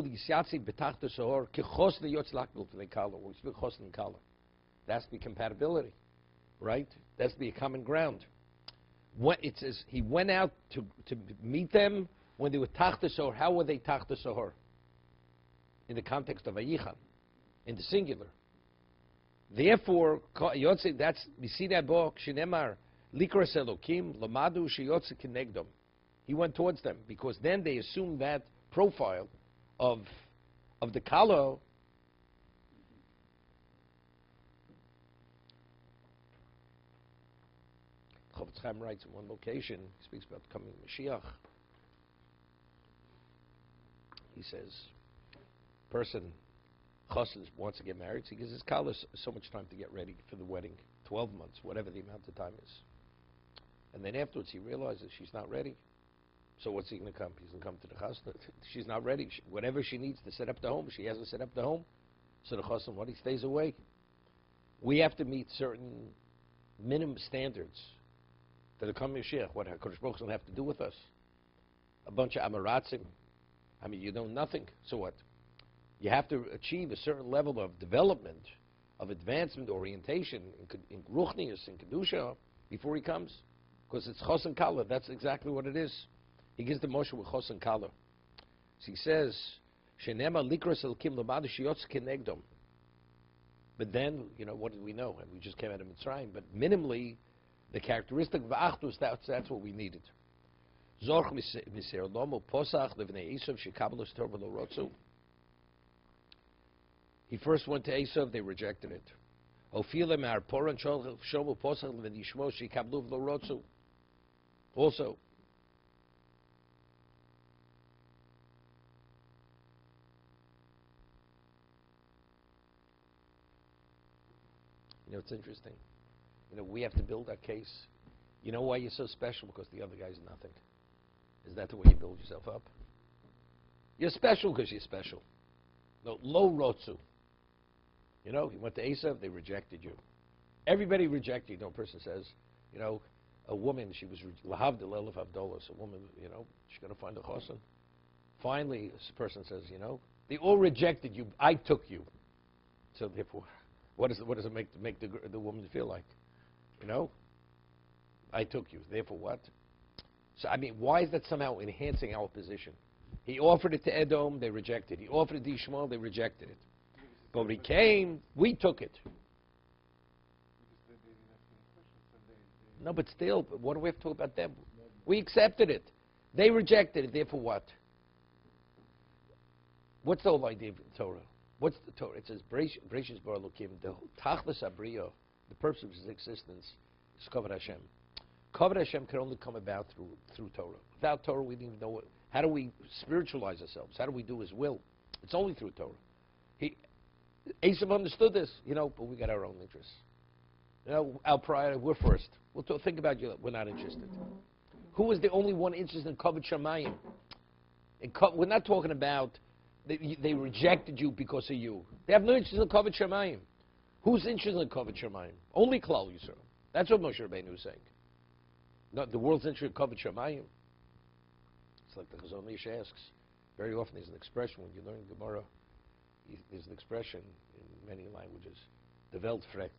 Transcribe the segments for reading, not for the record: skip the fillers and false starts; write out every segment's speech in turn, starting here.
Yisyatsi Betach the Sohor, Kichos the Yotz Lakbil to the Kala. We speak Chos and Kala. That's the compatibility, right? That's the common ground. What it says, he went out to meet them when they were Tach the Sohor. How were they Tach the Sohor? In the context of Vayichan, in the singular. Therefore, Yotze, that's, we see that book, Shinemar, Likras Elokim, Lamadu, Sheyotze Kinegdom. He went towards them, because then they assumed that profile of the Kalo. Chofetz Chaim writes in one location, he speaks about coming Mashiach. He says, person, Chassan, wants to get married, so he gives his Kala so much time to get ready for the wedding, 12 months, whatever the amount of time is. And then afterwards he realizes she's not ready. So what's he going to come? He's going to come to the chasna. She's not ready. Whatever she needs to set up the home, she hasn't set up the home. So the chasna, what? He stays away. We have to meet certain minimum standards for the coming Mashiach. What HaKadosh Baruch Hu will have to do with us. A bunch of amaratzim. I mean, you know nothing. So what? You have to achieve a certain level of development, of advancement, orientation, in ruchnius, in kedusha, before he comes. Because it's chos and kala. That's exactly what it is. He gives the Moshe with chos and kala. So he says, "Shenema likros elkim lamadu sheyotz kenegdom." But then, you know, what did we know? And we just came out of Mitzrayim. But minimally, the characteristic of achdus, that's what we needed. Zorch miser lomo posach levnei Esav shekablos Torah v'lo rotzu. He first went to Esav, they rejected it. Ofile me'ar poran shomu posach levnei Yishmo shekablu v'lo rotzu. Also, you know, it's interesting. You know, we have to build our case. You know why you're so special? Because the other guy's nothing. Is that the way you build yourself up? You're special because you're special. No, lo rotzu. You know, you went to Esav, they rejected you. Everybody rejected you. No person says, you know, a woman, she was lahavdil elef avdolos. A woman, you know, she's going to find a chosan. Finally, this person says, you know, they all rejected you. I took you. So therefore, what does it make the woman feel like? You know, I took you. Therefore, what? So I mean, why is that somehow enhancing our position? He offered it to Edom, they rejected it. He offered it to Ishmael, they rejected it. But when he came, we took it. No, but still, what do we have to talk about them? We accepted it. They rejected it. Therefore, what? What's the whole idea of the Torah? What's the Torah? It says, Bereshis bara Elokim, the tachlis abriya, the purpose of his existence, is Kavod Hashem. Kavod Hashem can only come about through Torah. Without Torah, we don't even know how do we spiritualize ourselves? How do we do his will? It's only through Torah. Esav understood this, you know, but we got our own interests. You know, our priority, we're first. We'll think about you, we're not interested. Who was the only one interested in Kavod Shamayim? We're not talking about they rejected you because of you. They have no interest in Kavod Shamayim. Who's interested in Kavod Shamayim? Only Klal Yisrael. That's what Moshe Rabbeinu was saying. Not the world's interested in Kavod Shamayim. It's like the Chazon Ish asks. Very often there's an expression when you learn Gemara. There's an expression in many languages. The Welt fragt.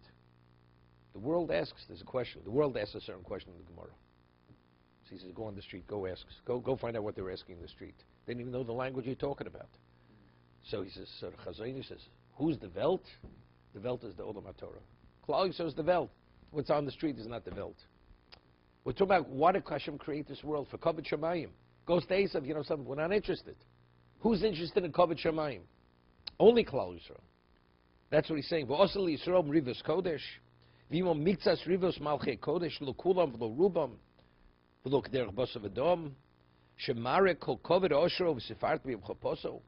The world asks. There's a question. The world asks a certain question in the Gemara. So he says, go on the street. Go ask. Go find out what they're asking in the street. They didn't even know the language you're talking about. So he says, so the Chazon Ish says, who's the Welt? The Welt is the Olam HaTorah. Klal Yisrael is the Welt. What's on the street is not the Welt. We're talking about why did Hashem create this world for Kavod Shamayim. Goes to Esav, you know something, we're not interested. Who's interested in Kavod Shamayim? Only Klal Yisrael. That's what he's saying. V'osel Yisrael Rivos Kodesh. V'imo Miktzas Rivos Malchei Kodesh. V'lo Kulam v'lo Rubam. V'lo K'derech Bosav Edom. Shemare Kol Koved Oshro V'sefart B'yim Choposo.